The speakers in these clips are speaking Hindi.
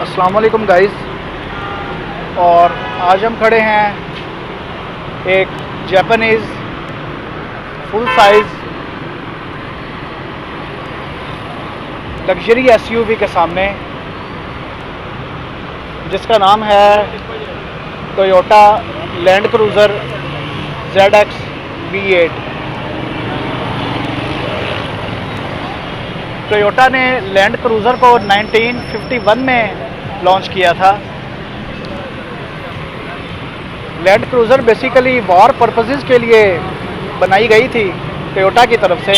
अस्सलाम वालेकुम गाइस। और आज हम खड़े हैं एक Japanese full size luxury SUV के सामने, जिसका नाम है Toyota land cruiser ZX V8। Toyota ने लैंड क्रूज़र को 1951 में लॉन्च किया था। Land cruiser basically war purposes के लिए बनाई गई थी टोयोटा की तरफ से।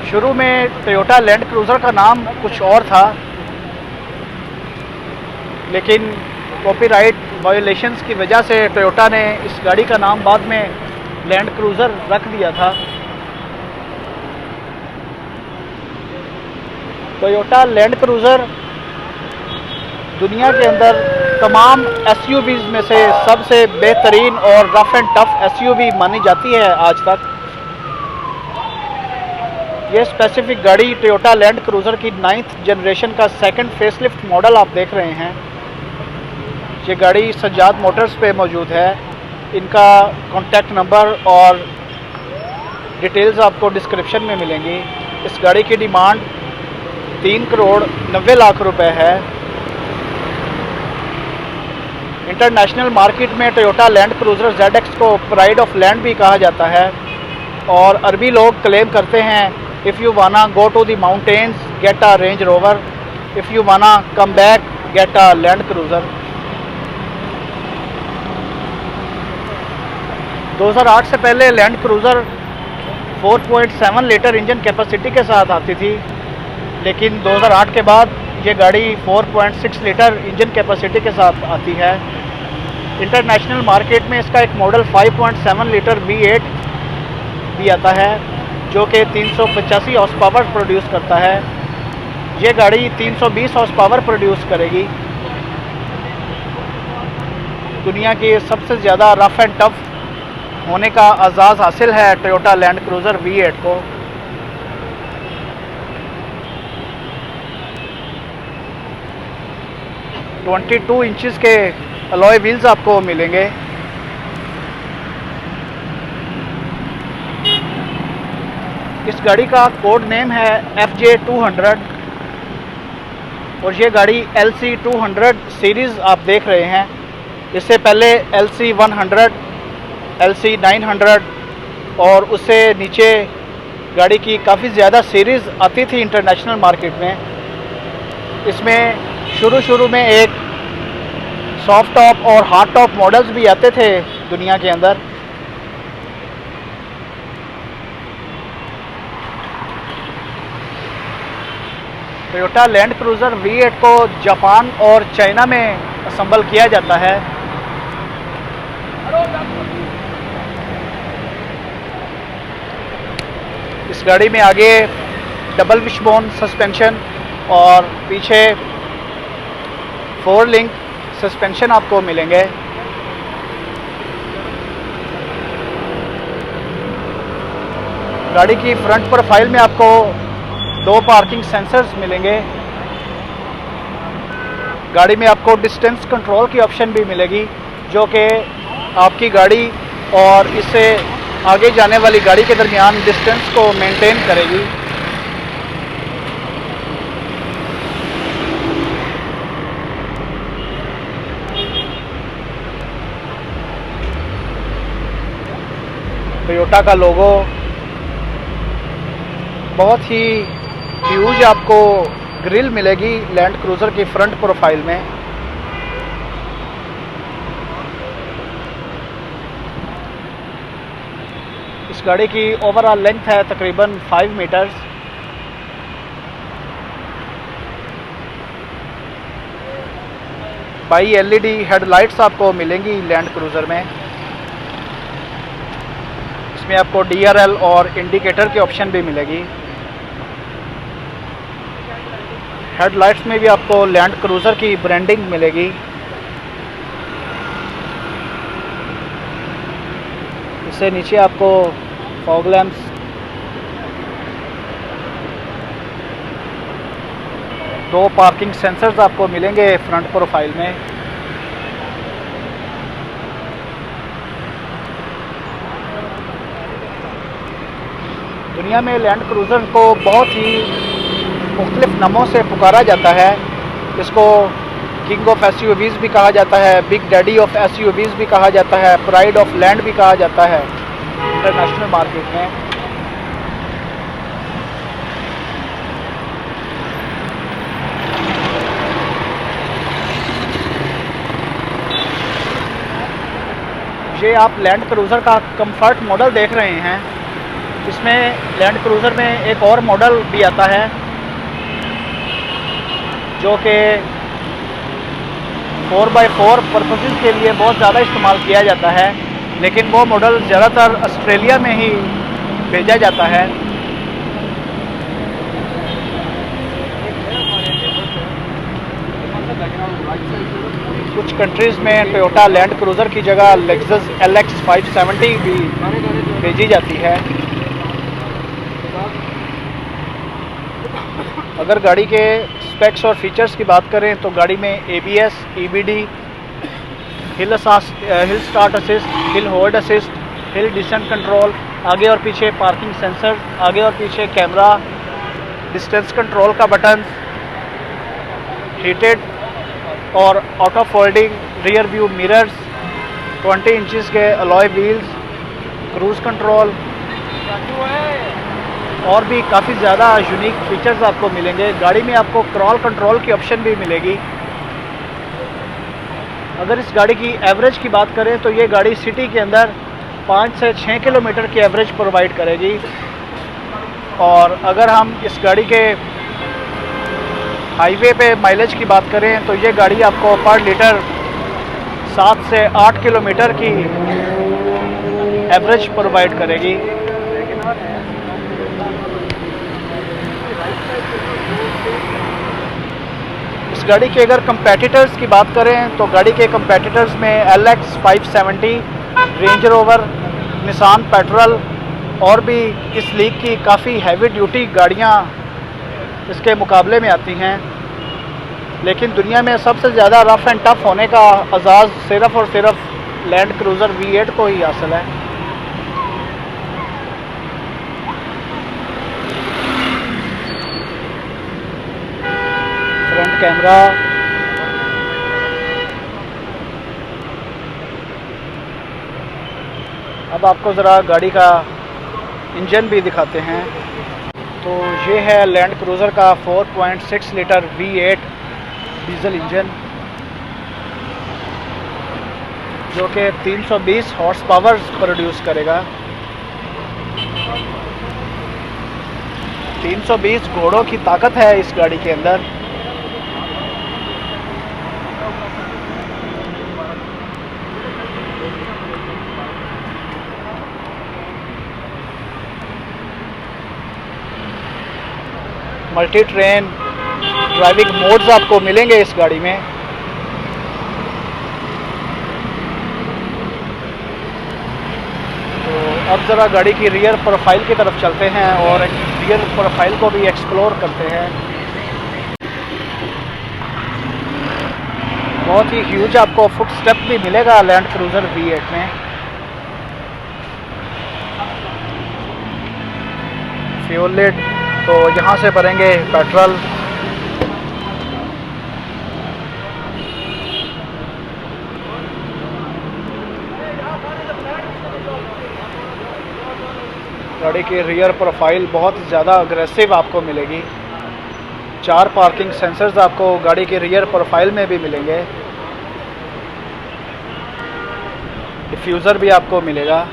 शुरू में टोयोटा लैंड क्रूज़र का नाम कुछ और था, लेकिन कॉपीराइट वायोलेशंस की वजह से टोयोटा ने इस गाड़ी का नाम बाद में लैंड क्रूज़र रख दिया था। टोयोटा लैंड क्रूज़र दुनिया के अंदर तमाम एसयूवीज़ में से सबसे बेहतरीन और रफ़ एंड टफ़ एसयूवी मानी जाती है आज तक। ये स्पेसिफिक गाड़ी टोयोटा लैंड क्रूज़र की 9th जनरेशन का सेकंड फेसलिफ्ट मॉडल आप देख रहे हैं। ये गाड़ी सज्जाद मोटर्स पे मौजूद है। इनका कॉन्टैक्ट नंबर और डिटेल्स आपको डिस्क्रिप्शन में मिलेंगी। इस गाड़ी की डिमांड 3 करोड़ 90 लाख रुपए है। इंटरनेशनल मार्केट में टोयोटा लैंड क्रूज़र ZX को प्राइड ऑफ लैंड भी कहा जाता है, और अरबी लोग क्लेम करते हैं if you wanna go to the mountains get a Range Rover, if you wanna come back get a Land Cruiser. 2008 से पहले Land Cruiser 4.7 litre engine capacity के साथ आती थी, लेकिन 2008 के बाद ये गाड़ी 4.6 लीटर इंजन कैपेसिटी के साथ आती है। इंटरनेशनल मार्केट में इसका एक मॉडल 5.7 लीटर V8 भी आता है, जो कि 385 हॉर्स पावर प्रोड्यूस करता है। ये गाड़ी 320 हॉर्स पावर प्रोड्यूस करेगी। दुनिया की सबसे ज़्यादा रफ़ एंड टफ़ होने का एजाज़ हासिल है टोयोटा लैंड क्रूज़र V8 को। तो 22 इंचेस के अलॉय व्हील्स आपको मिलेंगे। इस गाड़ी का कोड नेम है FJ200 और ये गाड़ी LC200 सीरीज़ आप देख रहे हैं। इससे पहले LC100, LC900 और उससे नीचे गाड़ी की काफ़ी ज़्यादा सीरीज़ आती थी इंटरनेशनल मार्केट में। इसमें शुरू में एक सॉफ्ट टॉप और हार्ड टॉप मॉडल्स भी आते थे दुनिया के अंदर। टोयोटा लैंड क्रूज़र V8 को जापान और चाइना में असेंबल किया जाता है। इस गाड़ी में आगे डबल विशबोन सस्पेंशन और पीछे 4 लिंक सस्पेंशन आपको मिलेंगे। गाड़ी की फ्रंट प्रोफाइल में आपको 2 पार्किंग सेंसर्स मिलेंगे। गाड़ी में आपको डिस्टेंस कंट्रोल की ऑप्शन भी मिलेगी, जो कि आपकी गाड़ी और इससे आगे जाने वाली गाड़ी के दरमियान डिस्टेंस को मेंटेन करेगी। टोयोटा का लोगो बहुत ही ह्यूज आपको ग्रिल मिलेगी लैंड क्रूज़र की फ्रंट प्रोफाइल में। इस गाड़ी की ओवरऑल लेंथ है तकरीबन 5 मीटर्स। बाई LED हेडलाइट्स आपको मिलेंगी लैंड क्रूज़र में। इसमें आपको DRL और इंडिकेटर की ऑप्शन भी मिलेगी। हेडलाइट्स में भी आपको लैंड क्रूज़र की ब्रांडिंग मिलेगी। इससे नीचे आपको फॉग लैंप्स, 2 पार्किंग सेंसर्स आपको मिलेंगे फ्रंट प्रोफाइल में। दुनिया में लैंड क्रूज़र को बहुत ही मुख्तलिफ नामों से पुकारा जाता है। इसको किंग ऑफ एसयूवीज़ भी कहा जाता है, बिग डैडी ऑफ एसयूवीज़ भी कहा जाता है, प्राइड ऑफ लैंड भी कहा जाता है इंटरनेशनल मार्केट में। ये आप लैंड क्रूज़र का कंफर्ट मॉडल देख रहे हैं। इसमें लैंड क्रूज़र में एक और मॉडल भी आता है जो कि 4x4 पर्पसेस के लिए बहुत ज़्यादा इस्तेमाल किया जाता है, लेकिन वो मॉडल ज़्यादातर ऑस्ट्रेलिया में ही भेजा जाता है। कुछ कंट्रीज़ में टोयोटा लैंड क्रूज़र की जगह लेक्सस LX 570 भी भेजी जाती है। अगर गाड़ी के स्पेक्स और फीचर्स की बात करें तो गाड़ी में ABS, EBD, हिल start assist, hill hold assist, hill descent control, आगे और पीछे पार्किंग सेंसर, आगे और पीछे कैमरा, डिस्टेंस कंट्रोल का बटन, हीटेड और auto folding rear view mirrors, 20 inches के अलॉय व्हील्स, क्रूज़ कंट्रोल और भी काफ़ी ज़्यादा यूनिक फीचर्स आपको मिलेंगे। गाड़ी में आपको क्रॉल कंट्रोल की ऑप्शन भी मिलेगी। अगर इस गाड़ी की एवरेज की बात करें तो ये गाड़ी सिटी के अंदर 5 से 6 किलोमीटर की एवरेज प्रोवाइड करेगी। और अगर हम इस गाड़ी के हाईवे पे माइलेज की बात करें तो ये गाड़ी आपको पर लीटर 7 से 8 किलोमीटर की एवरेज प्रोवाइड करेगी। इस गाड़ी के अगर कंपेटिटर्स की बात करें तो गाड़ी के कंपेटिटर्स में LX 570, range rover, Nissan petrol और भी इस लीग की काफ़ी हैवी ड्यूटी गाड़ियाँ इसके मुकाबले में आती हैं। लेकिन दुनिया में सबसे ज़्यादा रफ़ एंड टफ़ होने का एजाज़ सिर्फ़ और सिर्फ लैंड क्रूज़र V8 को ही हासिल है। फ्रंट कैमरा, अब आपको ज़रा गाड़ी का इंजन भी दिखाते हैं। तो ये है लैंड क्रूज़र का 4.6 लीटर V8 डीजल इंजन जो कि 320 हॉर्स पावर प्रोड्यूस करेगा। 320 घोड़ों की ताकत है इस गाड़ी के अंदर। मल्टी ट्रेन ड्राइविंग मोड्स आपको मिलेंगे इस गाड़ी में। तो अब ज़रा गाड़ी की रियर प्रोफाइल की तरफ चलते हैं और रियर प्रोफाइल को भी एक्सप्लोर करते हैं। बहुत ही ह्यूज आपको फुट स्टेप भी मिलेगा लैंड क्रूज़र V8 में। फ्यूल लिड तो यहाँ से भरेंगे पेट्रोल। गाड़ी की रियर प्रोफाइल बहुत ज़्यादा अग्रेसिव आपको मिलेगी। 4 पार्किंग सेंसर्स आपको गाड़ी के रियर प्रोफाइल में भी मिलेंगे। डिफ्यूज़र भी आपको मिलेगा।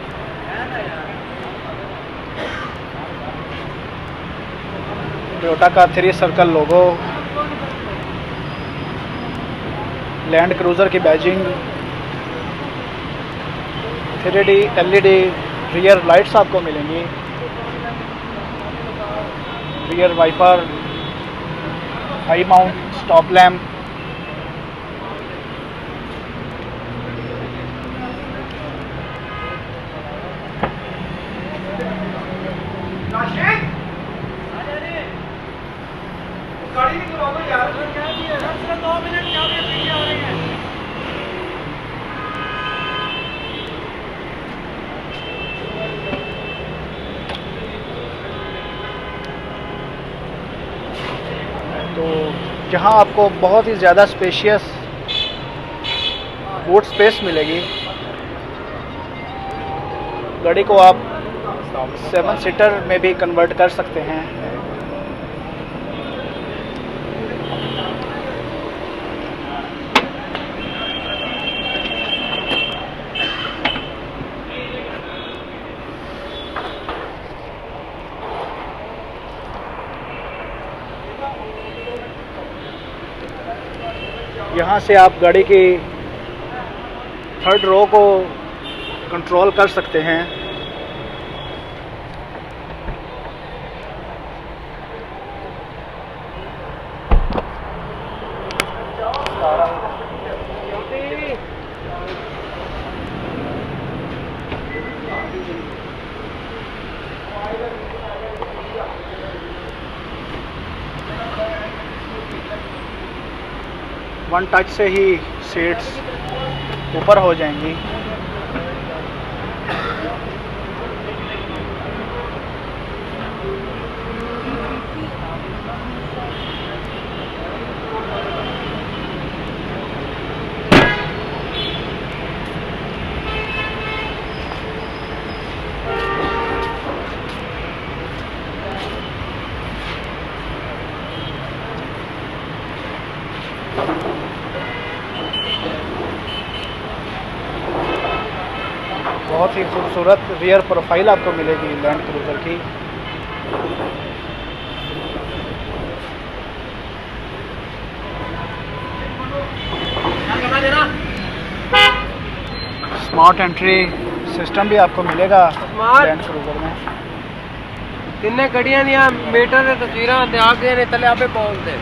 टोयोटा का 3 सर्कल लोगो, लैंड क्रूज़र की badging, 3D LED rear lights आपको मिलेंगी, rear wiper, high mount stop lamp, गाड़ी यहाँ आपको बहुत ही ज़्यादा स्पेशियस बूट स्पेस मिलेगी। गाड़ी को आप 7 सीटर में भी कन्वर्ट कर सकते हैं। यहाँ से आप गाड़ी की 3rd रो को कंट्रोल कर सकते हैं। वन टच से ही सीट्स ऊपर हो जाएंगी। बहुत ही खूबसूरत रियर प्रोफाइल आपको मिलेगी लैंड क्रूज़र की। स्मार्ट एंट्री सिस्टम भी आपको मिलेगा लैंड क्रूज़र में। तिन्ने गड्डियां दियां मीटर ते तस्वीरां ते आगे ने तले आपे बोलते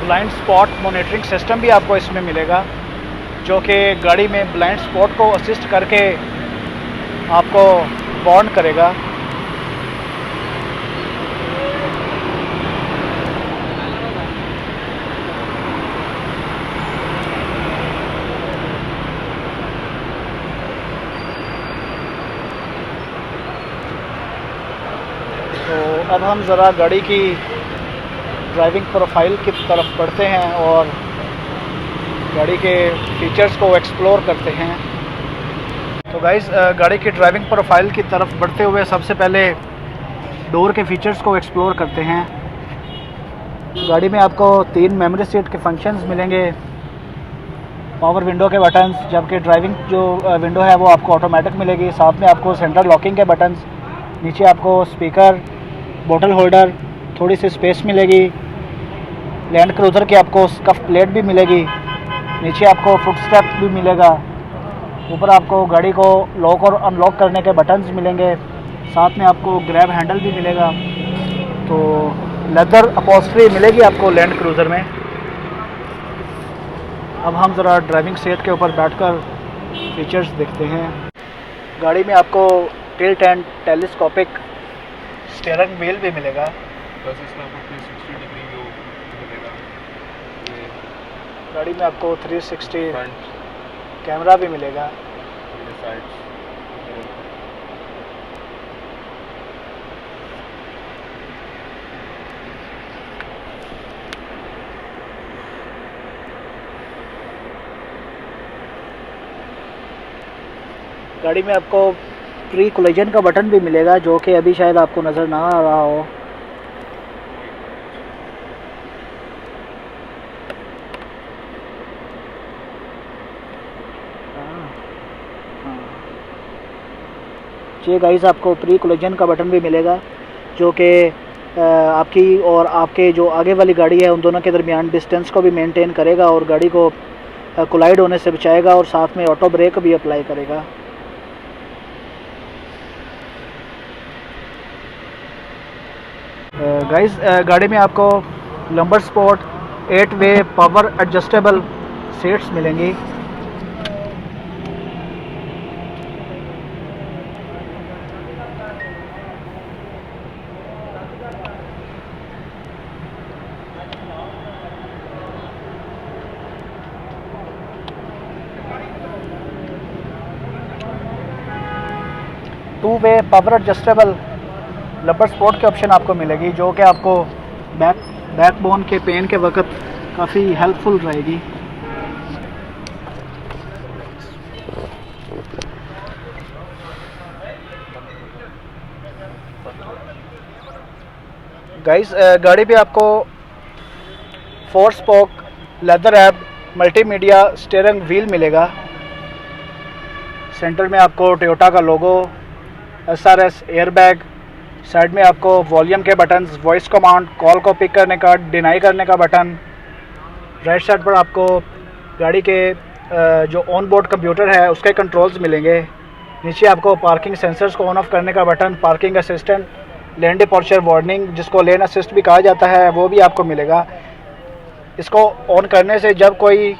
ब्लाइंड स्पॉट मॉनिटरिंग सिस्टम भी आपको इसमें मिलेगा, जो कि गाड़ी में ब्लाइंड स्पॉट को असिस्ट करके आपको वार्न करेगा। तो अब हम ज़रा गाड़ी की ड्राइविंग प्रोफाइल की तरफ बढ़ते हैं और गाड़ी के फीचर्स को एक्सप्लोर करते हैं। तो गाइस, गाड़ी की ड्राइविंग प्रोफाइल की तरफ बढ़ते हुए सबसे पहले डोर के फीचर्स को एक्सप्लोर करते हैं। गाड़ी में आपको 3 मेमोरी सीट के फंक्शंस मिलेंगे, पावर विंडो के बटन्स, जबकि ड्राइविंग जो विंडो है वो आपको ऑटोमेटिक मिलेगी। साथ में आपको सेंटर लॉकिंग के बटन्स, नीचे आपको स्पीकर, बोतल होल्डर, थोड़ी सी स्पेस मिलेगी। लैंड क्रूज़र की आपको स्कफ प्लेट भी मिलेगी, नीचे आपको फुट स्टेप भी मिलेगा, ऊपर आपको गाड़ी को लॉक और अनलॉक करने के बटन्स मिलेंगे, साथ में आपको ग्रैब हैंडल भी मिलेगा। तो लेदर अपॉल्स्ट्री मिलेगी आपको लैंड क्रूज़र में। अब हम ज़रा ड्राइविंग सीट के ऊपर बैठकर फीचर्स देखते हैं। गाड़ी में आपको tilt and telescopic steering wheel भी मिलेगा। बस इसमें आपको 360 डिग्री व्यू मिलेगा। ये गाड़ी में आपको 360 फ्रंट कैमरा भी मिलेगा। ये साइड्स गाड़ी में आपको प्री कोलिजन का बटन भी मिलेगा, जो कि अभी शायद आपको नज़र ना आ रहा हो। ये गाइस आपको प्री कोलिजन का बटन भी मिलेगा, जो कि आपकी और आपके जो आगे वाली गाड़ी है उन दोनों के दरमियान डिस्टेंस को भी मेंटेन करेगा और गाड़ी को कोलाइड होने से बचाएगा, और साथ में ऑटो ब्रेक भी अप्लाई करेगा। गाइस, गाड़ी में आपको लंबर स्पोर्ट 8 वे पावर एडजस्टेबल सीट्स मिलेंगी। टू वे पावर एडजस्टेबल लबर स्पोर्ट के ऑप्शन आपको मिलेगी, जो कि आपको बैकबोन के पेन के वक्त काफ़ी हेल्पफुल रहेगी। गाइस, गाड़ी पे आपको 4 spoke leather wrap multimedia steering wheel मिलेगा। सेंटर में आपको टोयोटा का लोगो, SRS एयरबैग, साइड में आपको वॉल्यूम के बटन्स, वॉइस कमांड, कॉल को पिक करने का, डिनाई करने का बटन। राइट साइड पर आपको गाड़ी के जो ऑन बोर्ड कंप्यूटर है उसके कंट्रोल्स मिलेंगे। नीचे आपको पार्किंग सेंसर्स को ऑन ऑफ करने का button, parking assistant, lane departure warning जिसको लेन असिस्ट भी कहा जाता है वो भी आपको मिलेगा। इसको ऑन करने से जब कोई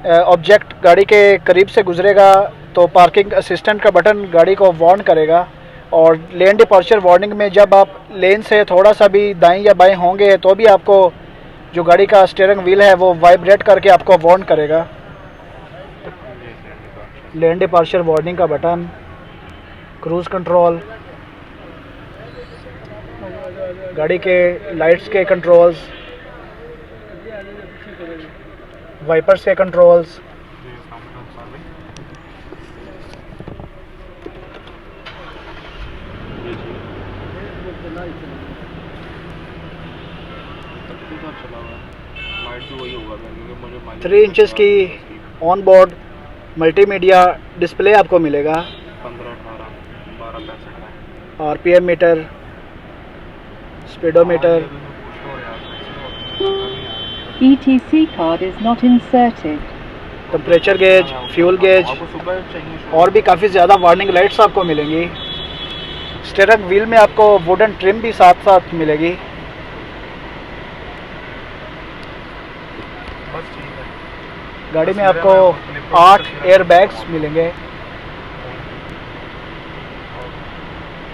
ऑब्जेक्ट गाड़ी के करीब से गुजरेगा तो पार्किंग असिस्टेंट का बटन गाड़ी को वार्न करेगा, और लेन डिपार्चर वार्निंग में जब आप लेन से थोड़ा सा भी दाएं या बाएं होंगे तो भी आपको जो गाड़ी का स्टीयरिंग व्हील है वो वाइब्रेट करके आपको वार्न करेगा। लेन डिपार्चर वार्निंग का बटन, क्रूज़ कंट्रोल, गाड़ी के लाइट्स के कंट्रोल्स, वाइपर्स के कंट्रोल्स, लाइट भी वही होगा क्योंकि मुझे 3 इंचेस की ऑन बोर्ड मल्टीमीडिया डिस्प्ले आपको मिलेगा। 15, 18, 12, 65 RPM meter, speedometer. ETC card is not inserted. Temperature gauge, fuel gauge आपको सुबह चाहिए और भी काफ़ी ज़्यादा वार्निंग लाइट्स आपको मिलेंगी। स्टीयरिंग व्हील में आपको वुडन ट्रिम भी साथ साथ मिलेगी। बस ठीक है। गाड़ी में आपको 8 एयर बैग्स मिलेंगे,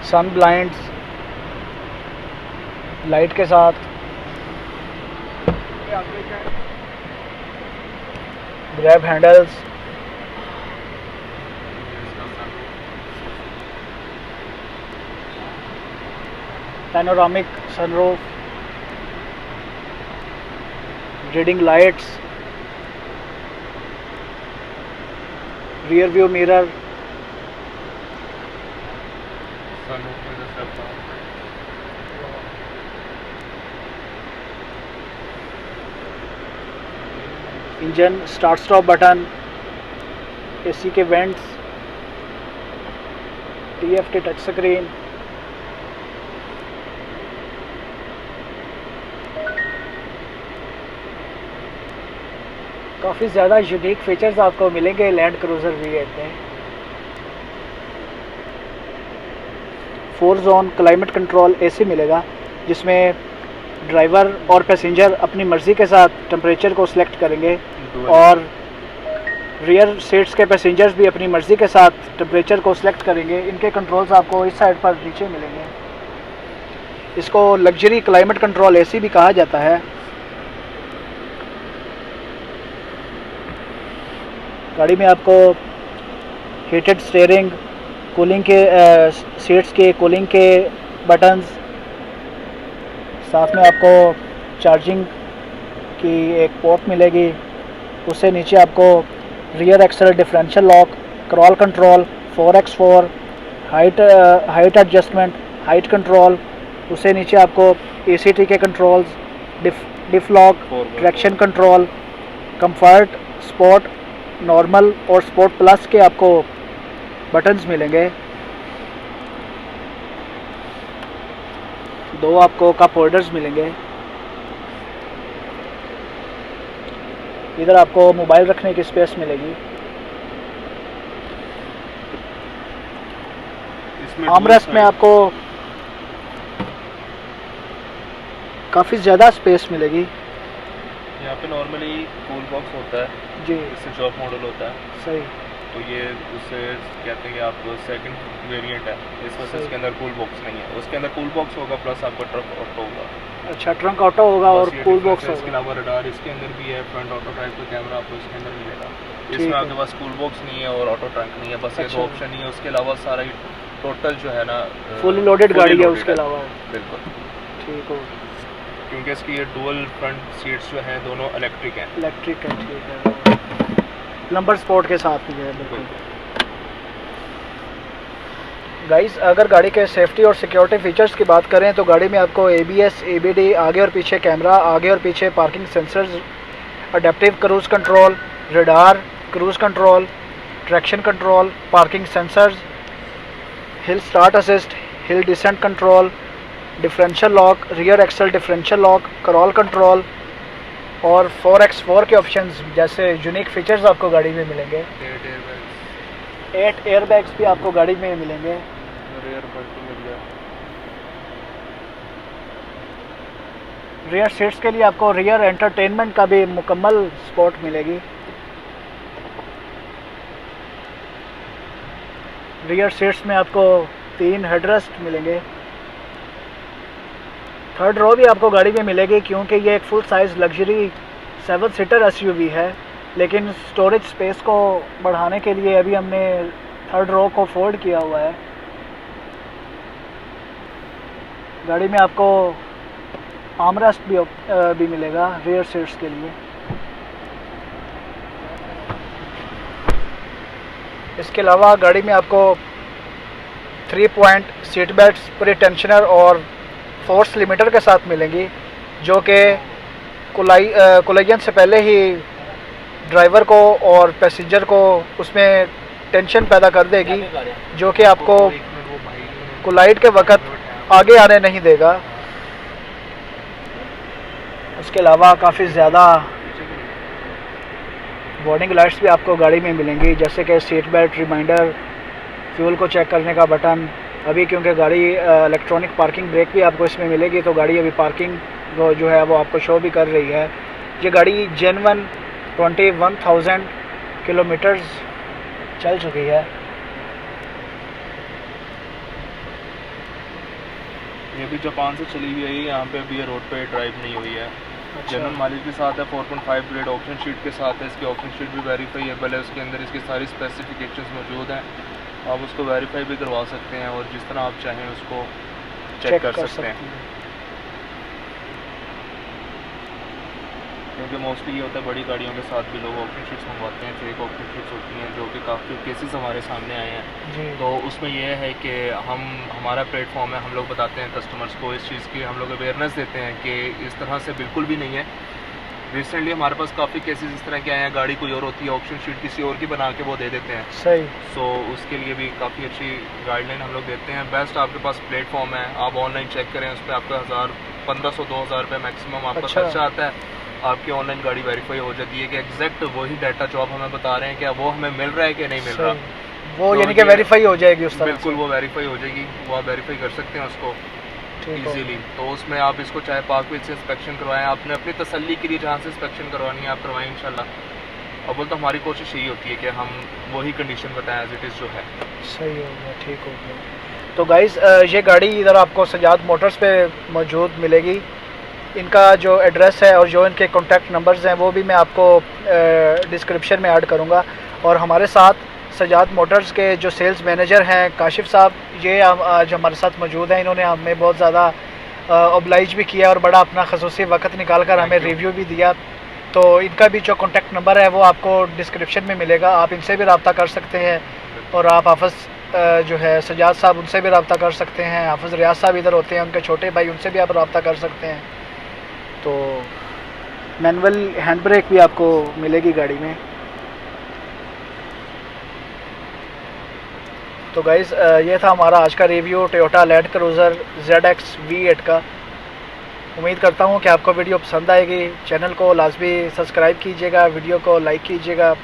सन ब्लाइंड्स लाइट के साथ, grab handles, panoramic sunroof, reading lights, rear view mirror, engine start stop button, AC के वेंट्स, TFT टच स्क्रीन, काफ़ी ज़्यादा यूनिक फीचर्स आपको मिलेंगे लैंड क्रूज़र V8 में। 4 जोन क्लाइमेट कंट्रोल AC मिलेगा, जिसमें ड्राइवर और पैसेंजर अपनी मर्ज़ी के साथ टेम्परेचर को सिलेक्ट करेंगे, और रियर सीट्स के पैसेंजर्स भी अपनी मर्ज़ी के साथ टेम्परेचर को सिलेक्ट करेंगे। इनके कंट्रोल्स आपको इस साइड पर नीचे मिलेंगे। इसको लग्जरी क्लाइमेट कंट्रोल AC भी कहा जाता है। गाड़ी में आपको हीटेड स्टीयरिंग, कूलिंग के सीट्स के कूलिंग के बटन्स, साथ में आपको चार्जिंग की एक पोर्ट मिलेगी। उससे नीचे आपको rear axle differential lock, crawl control, 4x4, height adjustment, height control. उससे नीचे आपको ACT के controls, diff lock, traction control, comfort, sport, normal और स्पोर्ट प्लस के आपको बटन्स मिलेंगे। 2 आपको कप होल्डर्स मिलेंगे। इधर आपको मोबाइल रखने की स्पेस मिलेगी। आर्मरेस्ट में आपको काफ़ी ज़्यादा स्पेस मिलेगी। यहाँ पे नॉर्मली कूल बॉक्स होता है जी, इससे जॉब मॉडल होता है, सही। तो ये उससे कहते हैं कि आप सेकंड वेरिएंट है, इस वजह से इसके अंदर कूल बॉक्स नहीं है। उसके अंदर कूल बॉक्स होगा प्लस आपका ट्रक ऑटो होगा। अच्छा, ट्रंक ऑटो होगा और बस ये कूल difference बॉक्स है। इसके होगा। अलावा रडार इसके अंदर भी है, फ्रंट ऑटो ड्राइव का कैमरा आपको इसके अंदर मिलेगा। इसमें है। आपके पास कूल बॉक्स नहीं है और ऑटो ट्रंक नहीं है, बस ये अच्छा। 2 ऑप्शन ही है। उसके अलावा सारा ही टोटल जो है ना फुली लोडेड गाड़ी है loaded उसके अलावा। बिल्कुल, ठीक हो, क्योंकि इसकी ये डुअल फ्रंट सीट्स जो हैं दोनों इलेक्ट्रिक हैं। इलेक्ट्रिक है, ठीक है। नंबर स्पोर्ट के साथ भी है बिल्कुल। गाइस, अगर गाड़ी के सेफ्टी और सिक्योरिटी फीचर्स की बात करें तो गाड़ी में आपको ABS, ABD, आगे और पीछे कैमरा, आगे और पीछे parking sensors, adaptive cruise control, radar, cruise control, traction control, parking sensors, hill start assist, hill descent control, differential lock, rear axle differential lock, crawl control और 4x4 के ऑप्शंस जैसे यूनिक फीचर्स आपको गाड़ी में मिलेंगे। 8 एयरबैग्स भी आपको गाड़ी में मिलेंगे। रियर सीट्स के लिए आपको रियर एंटरटेनमेंट का भी मुकम्मल सपोर्ट मिलेगी। रियर सीट्स में आपको 3 हेडरेस्ट मिलेंगे। थर्ड रो भी आपको गाड़ी में मिलेगी क्योंकि ये एक full size luxury 7 seater SUV है, लेकिन स्टोरेज स्पेस को बढ़ाने के लिए अभी हमने थर्ड रो को फोल्ड किया हुआ है। गाड़ी में आपको आर्मरेस्ट भी मिलेगा रियर सीट्स के लिए। इसके अलावा गाड़ी में आपको 3 point seat belt pre tensioner और फोर्स लिमिटर के साथ मिलेंगी, जो कि कोलाइजन से पहले ही ड्राइवर को और पैसेंजर को उसमें टेंशन पैदा कर देगी, जो कि आपको कोलाइड के वक़्त आगे आने नहीं देगा। उसके अलावा काफ़ी ज़्यादा वार्निंग लाइट्स भी आपको गाड़ी में मिलेंगी, जैसे कि सीट बेल्ट रिमाइंडर, फ्यूल को चेक करने का बटन। अभी क्योंकि गाड़ी इलेक्ट्रॉनिक पार्किंग ब्रेक भी आपको इसमें मिलेगी, तो गाड़ी अभी पार्किंग जो है वो आपको शो भी कर रही है। ये गाड़ी जेन्युइन 21,000 किलोमीटर्स चल चुकी है। ये भी जापान से चली हुई है, यहाँ पे भी ये रोड पे ड्राइव नहीं हुई है। जनरल माइलेज के साथ है, 4.5 ग्रेड ऑप्शन शीट के साथ है। इसकी ऑप्शन शीट भी वेरीफाइएबल है, उसके अंदर इसकी सारी स्पेसिफिकेशंस मौजूद हैं। आप उसको वेरीफाई भी करवा सकते हैं और जिस तरह आप चाहें उसको चेक कर सकते हैं। क्योंकि मोस्टली ये होता है बड़ी गाड़ियों के साथ भी लोग ऑप्शन शीट्स मंगवाते हैं, फेक ऑप्शन शीट्स होती हैं, जो कि काफ़ी केसेस हमारे सामने आए हैं। तो उसमें यह है कि हमारा प्लेटफॉर्म है, हम लोग बताते हैं कस्टमर्स को इस चीज़ की, हम लोग अवेयरनेस देते हैं कि इस तरह से बिल्कुल भी नहीं है। रिसेंटली हमारे पास काफ़ी केसेस इस तरह के आए हैं, गाड़ी कोई और होती है, ऑप्शन शीट किसी और की बना के वो दे देते हैं। सही। सो उसके लिए भी काफ़ी अच्छी गाइडलाइन हम लोग देते हैं। बेस्ट आपके पास प्लेटफॉर्म है, आप ऑनलाइन चेक करें, उस पर आपका 1,500-2,000 रुपये मैक्सिमम आपका खर्चा आता है। आपकी ऑनलाइन गाड़ी वेरीफाई हो जाती है कि एग्जैक्ट वही डाटा जो आप हमें बता रहे हैं क्या वो हमें मिल रहा है कि नहीं मिल रहा। वो तो यानी कि वेरीफाई हो जाएगी उस तरह। बिल्कुल, वो वेरीफाई हो जाएगी, वो आप वेरीफाई कर सकते हैं उसको इजीली। तो उसमें आप इसको चाहे पार्कवेज से इंस्पेक्शन करवाएं, आपने अपनी तसल्ली के लिए जहाँ से इंस्पेक्शन करवानी है आप करवाएं इंशाल्लाह। अब तो हमारी कोशिश यही होती है कि हम वही कंडीशन बताएं एज इट इज़ जो है। सही हो गया, ठीक हो गया। तो गाइस, ये गाड़ी इधर आपको सजाद मोटर्स पे मौजूद मिलेगी। इनका जो एड्रेस है और जो इनके कॉन्टैक्ट नंबर्स हैं वो भी मैं आपको डिस्क्रिप्शन में ऐड करूँगा। और हमारे साथ सजाद मोटर्स के जो सेल्स मैनेजर हैं काशिफ साहब, ये आज हमारे साथ मौजूद हैं। इन्होंने हमें बहुत ज़्यादा ऑब्लाइज भी किया और बड़ा अपना खसूसी वक्त निकाल कर हमें रिव्यू भी दिया। तो इनका भी जो कॉन्टैक्ट नंबर है वो आपको डिस्क्रिप्शन में मिलेगा, आप इनसे भी रब्ता कर सकते हैं। और आप हाफ़िज़ जो है सजाद साहब, उनसे भी रब्ता कर सकते हैं। हाफ़िज़ रियाज साहब इधर होते हैं, उनके छोटे भाई, उनसे भी आप रब्ता कर सकते हैं। तो मैनुअल हैंड ब्रेक भी आपको मिलेगी गाड़ी में। तो गाइज़, ये था हमारा आज का review Toyota land cruiser ZX V8 का। उम्मीद करता हूँ कि आपको वीडियो पसंद आएगी। चैनल को लाजमी सब्सक्राइब कीजिएगा, वीडियो को लाइक कीजिएगा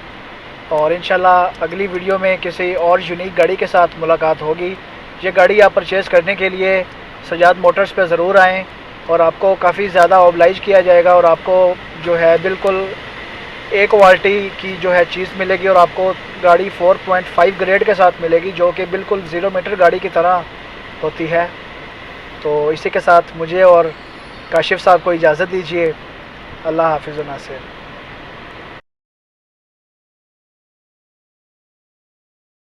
और इंशाल्लाह अगली वीडियो में किसी और यूनिक गाड़ी के साथ मुलाकात होगी। ये गाड़ी आप परचेज़ करने के लिए सजाद मोटर्स पे ज़रूर आएँ और आपको काफ़ी ज़्यादा ऑब्लाइज किया जाएगा और आपको जो है बिल्कुल एक क्वालिटी की जो है चीज़ मिलेगी और आपको गाड़ी 4.5 ग्रेड के साथ मिलेगी, जो कि बिल्कुल 0 मीटर गाड़ी की तरह होती है। तो इसी के साथ मुझे और काशिफ साहब को इजाज़त दीजिए। अल्लाह हाफिज़ नासिर।